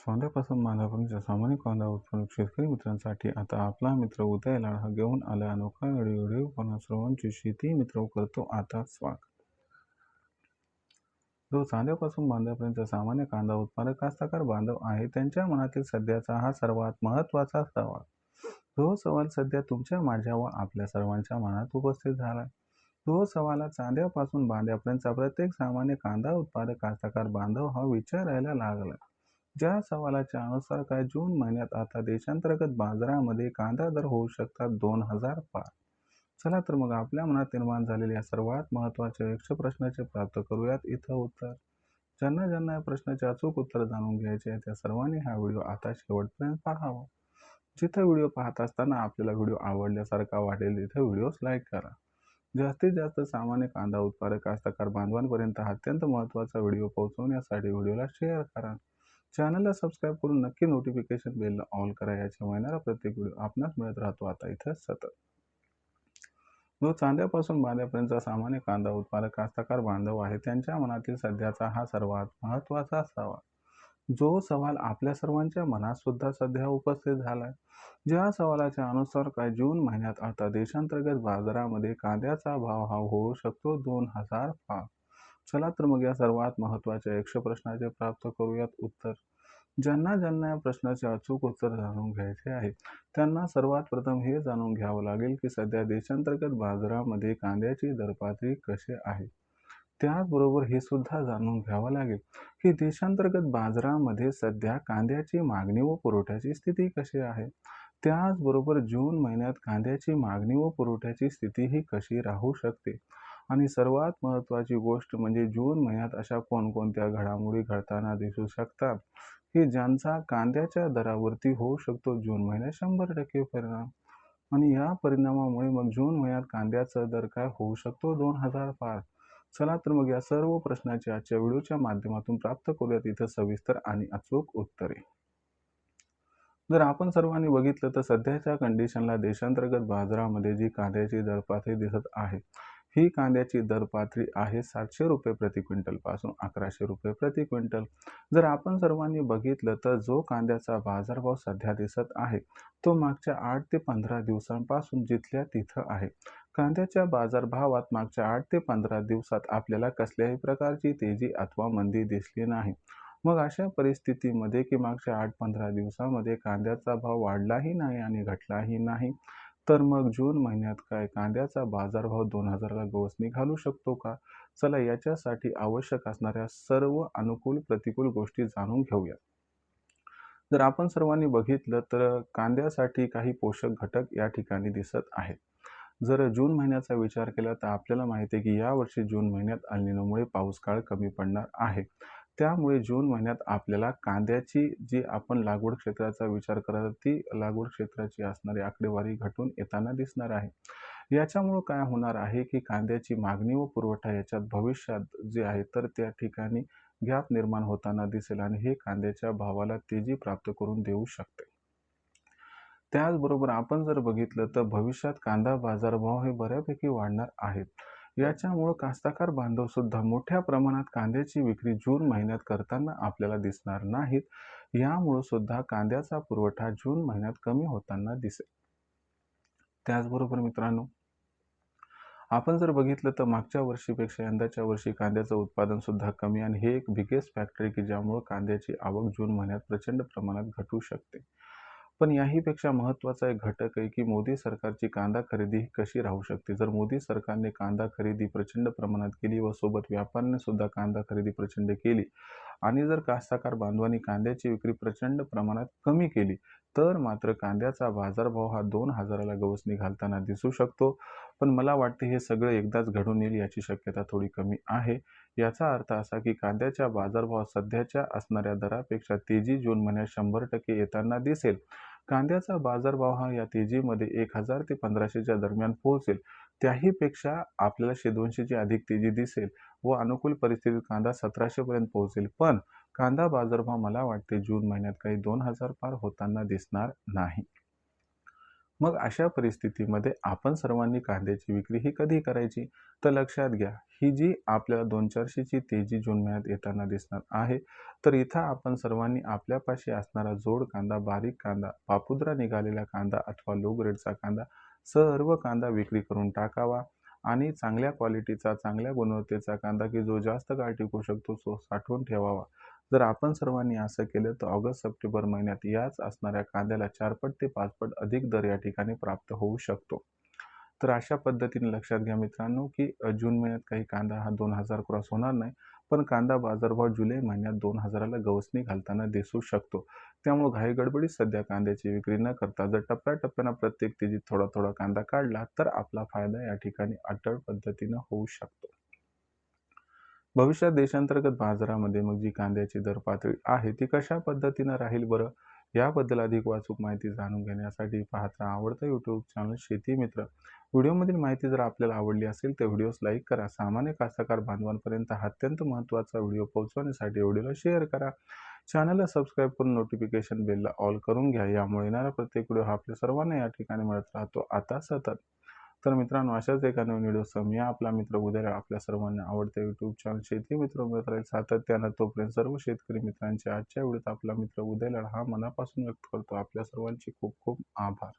कांद्यापासून मालापर्यंतच्या सामान्य कांदा उत्पादक शेतकरी मित्रांसाठी आता आपला मित्र उदय लाड हा घेऊन आला अनोखा व्हिडिओ पण सर्वांची शेती मित्र करतो आता स्वागत. जो चांद्यापासून बांध्यापर्यंत सामान्य कांदा उत्पादक कास्तकार बांधव आहे त्यांच्या मनातील सध्याचा हा सर्वात महत्त्वाचा सवाल. जो सवाल सध्या तुमच्या माझ्या व आपल्या सर्वांच्या मनात उपस्थित झाला. तो सवाल चांद्यापासून बांध्यापर्यंतचा प्रत्येक सामान्य कांदा उत्पादक कास्तकार बांधव हा विचारायला लागला. ज्या सवालाच्या अनुसार काय जून महिन्यात आता देशांतर्गत बाजारामध्ये कांदा दर होऊ शकतात 2000 पार. चला तर मग आपल्या मनात निर्माण झालेल्या सर्वात महत्त्वाच्या यक्ष प्रश्नाचे प्राप्त करूयात इथं उत्तर. ज्यांना ज्यांना या प्रश्नाचे अचूक उत्तर जाणून घ्यायचे आहे त्या सर्वांनी हा व्हिडिओ आता शेवटपर्यंत पाहावा. जिथं व्हिडिओ पाहत असताना आपल्याला व्हिडिओ आवडल्यासारखा वाटेल तिथे व्हिडिओस लाईक करा. जास्तीत जास्त सामान्य कांदा उत्पादक कास्तकार बांधवांपर्यंत हा अत्यंत महत्त्वाचा व्हिडिओ पोहोचवण्यासाठी व्हिडिओला शेअर करा. चॅनलला सबस्क्राईब करून नक्की नोटिफिकेशन बेलला ऑल करा. याच्या येणारा प्रत्येक व्हिडिओ आपणास मिळत राहतो आता इथं सतत. जो चांद्यापासून बांध्यापर्यंतचा सामान्य कांदा उत्पादक कास्तकार बांधव आहे त्यांच्या मनातील सध्याचा हा सर्वात महत्त्वाचा सवाल. जो सवाल आपल्या सर्वांच्या मनात सुद्धा सध्या उपस्थित झालाय. ज्या सवालाच्या अनुसार काय जून महिन्यात आता देशांतर्गत बाजारामध्ये कांद्याचा भाव हा होऊ शकतो 2000 पार. चला तर मग या सर्वात महत्त्वाच्या यक्ष प्रश्नाचे प्राप्त करूयात उत्तर. ज्यांना ज्यांना या प्रश्नाचे अचूक उत्तर जाणून घ्यायचे आहे त्यांना सर्वात प्रथम हे जाणून घ्यावं लागेल की सध्या देशांतर्गत बाजारामध्ये कांद्याची दरपातळी कशी आहे. त्याचबरोबर हे सुद्धा जाणून घ्यावं लागेल की देशांतर्गत बाजारामध्ये सध्या कांद्याची मागणी व पुरवठ्याची स्थिती कशी आहे. त्याचबरोबर जून महिन्यात कांद्याची मागणी व पुरवठ्याची स्थिती ही कशी राहू शकते. आणि सर्वात महत्त्वाची गोष्ट म्हणजे जून महिन्यात अशा कोणकोणत्या घडामोडी घडताना दिसू शकतात की ज्यांचा कांद्याच्या दरावरती होऊ शकतो जून महिन्यात 100% परिणाम. आणि या परिणामामुळे मग जून महिन्यात कांद्याचा दर काय होऊ शकतो 2000 पार. चला तर मग या सर्व प्रश्नाची आजच्या व्हिडिओच्या माध्यमातून प्राप्त करूयात इथं सविस्तर आणि अचूक उत्तरे. जर आपण सर्वांनी बघितलं तर सध्याच्या कंडिशनला देशांतर्गत बाजारामध्ये जी कांद्याची दरपातळी दिसत आहे ही कांद्याची दरपातळी आहे 700 रुपये प्रति क्विंटल पासून 1100 रुपये प्रति क्विंटल. जर आपण सर्वांनी बघितलं तर जो कांद्याचा बाजारभाव सध्या दिसत आहे तो मागच्या 8 ते 15 दिवसांपासून जिथल्या तिथं आहे. कांद्याच्या बाजारभावात मागच्या 8 ते 15 दिवसात आपल्याला कसल्याही प्रकारची तेजी अथवा मंदी दिसली नाही. मग अशा परिस्थितीमध्ये की मागच्या 8-15 दिवसामध्ये कांद्याचा भाव वाढलाही नाही आणि घटलाही नाही तर मग जून महिन्यात काय कांद्याचा बाजारभाव 2000ला गवसणी घालू शकतो का. चला याच्यासाठी आवश्यक असणाऱ्या सर्व अनुकूल प्रतिकूल गोष्टी जाणून घेऊया. जर आपण सर्वांनी बघितलं तर कांद्यासाठी काही पोषक घटक या ठिकाणी दिसत आहेत. जर जून महिन्याचा विचार केला तर आपल्याला माहिती आहे की यावर्षी जून महिन्यात अल निनोमुळे पाऊस काळ कमी पडणार आहे. त्यामुळे जून महिन्यात आपल्याला कांद्याची जी आपण लागवड क्षेत्राचा विचार करत ती लागवड क्षेत्राची असणारी आकडेवारी घटून येताना दिसणार आहे. याच्यामुळं काय होणार आहे की कांद्याची मागणी व पुरवठा याच्यात भविष्यात जे आहे तर त्या ठिकाणी गॅप निर्माण होताना दिसेल आणि हे कांद्याच्या भावाला तेजी प्राप्त करून देऊ शकते. त्याचबरोबर आपण जर बघितलं तर भविष्यात कांदा बाजारभाव हे बऱ्यापैकी वाढणार आहेत. याच्यामुळं कास्तकार बांधव सुद्धा मोठ्या प्रमाणात कांद्याची विक्री जून महिन्यात करताना आपल्याला दिसणार नाहीत. यामुळं सुद्धा कांद्याचा पुरवठा जून महिन्यात कमी होताना दिसेल. त्याचबरोबर मित्रांनो आपण जर बघितलं तर मागच्या वर्षीपेक्षा यंदाच्या वर्षी कांद्याचं उत्पादन सुद्धा कमी आणि हे एक बिगेस्ट फॅक्टर आहे की ज्यामुळे कांद्याची आवक जून महिन्यात प्रचंड प्रमाणात घटू शकते. पण याहीपेक्षा महत्त्वाचा एक घटक आहे की मोदी सरकारची कांदा खरेदी ही कशी राहू शकते. जर मोदी सरकारने कांदा खरेदी प्रचंड प्रमाणात केली व सोबत व्यापाऱ्याने सुद्धा कांदा खरेदी प्रचंड केली आणि जर कास्तकार बांधवांनी कांद्याची विक्री प्रचंड प्रमाणात कमी केली तर मात्र कांद्याचा बाजारभाव हा 2000ला गवसणी घालताना दिसू शकतो. पण मला वाटते हे सगळं एकदाच घडून येईल याची शक्यता थोडी कमी आहे. याचा अर्थ असा की कांद्याच्या बाजारभाव सध्याच्या असणाऱ्या दरापेक्षा तेजी जून महिन्यात 100% येताना दिसेल. कांद्याचा बाजारभाव हा या तेजीमध्ये 1000 ते 1500च्या दरम्यान पोहोचेल. त्याहीपेक्षा आपल्याला 100-200ची अधिक तेजी दिसेल व अनुकूल परिस्थितीत कांदा 1700 पर्यंत पोहोचेल. पण कांदा बाजारभाव मला वाटते जून महिन्यात काही 2000 पार होताना दिसणार नाही. मग अशा परिस्थितीमध्ये आपण सर्वांनी कांद्याची विक्री ही कधी करायची? तर लक्षात घ्या, ही जी आपल्याला 200-400ची तेजी जून महिन्यात येताना दिसणार आहे. तर इथं आपण सर्वांनी आपल्यापाशी असणारा जोड कांदा, बारीक कांदा, पापुद्रा निघालेला कांदा अथवा लो ग्रेडचा कांदा, सर्व कांदा विक्री करून टाकावा आणि चांगल्या क्वालिटीचा, चांगल्या गुणवत्तेचा कांदा की जो जास्त काळ टिकू शकतो, तो साठवून ठेवावा. जर आपण सर्वांनी असं केलं तर ऑगस्ट-सप्टेंबर महिन्यात याच असणाऱ्या कांद्याला 4 पट ते 5 पट अधिक दर या ठिकाणी प्राप्त होऊ शकतो. तर अशा पद्धतीने लक्षात घ्या मित्रांनो, की जून महिन्यात काही कांदा हा 2000 क्रॉस होणार नाही. पण कांदा बाजारभाव जुलै महिन्यात 2000ला गवसणी घालताना दिसू शकतो. त्यामुळे घाईगडबडीत सध्या कांद्याची विक्री न करता जर टप्प्याटप्प्यानं प्रत्येक तेजीत थोडा-थोडा कांदा काढला, तर आपला फायदा या ठिकाणी अटळ पद्धतीनं होऊ शकतो. भविष्यात देशांतर्गत बाजारामध्ये मग जी कांद्याची दर पातळी आहे ती कशा पद्धतीनं राहील बरं? याबद्दल अधिक अचूक माहिती जाणून घेण्यासाठी पाहत राहा आवडतं यूट्यूब चॅनल शेती मित्र. व्हिडिओमधील माहिती जर आपल्याला आवडली असेल तर व्हिडिओस लाईक करा. सामान्य कास्तकार बांधवांपर्यंत हा अत्यंत महत्त्वाचा व्हिडिओ पोहोचवण्यासाठी व्हिडिओला शेअर करा. चॅनलला सबस्क्राईब करून नोटिफिकेशन बेलला ऑल करून घ्या. यामुळे येणारा प्रत्येक व्हिडिओ हा आपल्या सर्वांना या ठिकाणी मिळत राहतो आता सतत. तर मित्रांनो अशाच एका नवीन व्हिडिओसह मी आपला मित्र उद्या आपल्या सर्वांना आवडते यूट्यूब चॅनल शेती मित्र मिळत राहील सातत्यानं. तोपर्यंत सर्व शेतकरी मित्रांचे आजच्या व्हिडिओत आपला मित्र उदय लढा हा मनापासून व्यक्त करतो. आपल्या सर्वांचे खूप खूप आभार.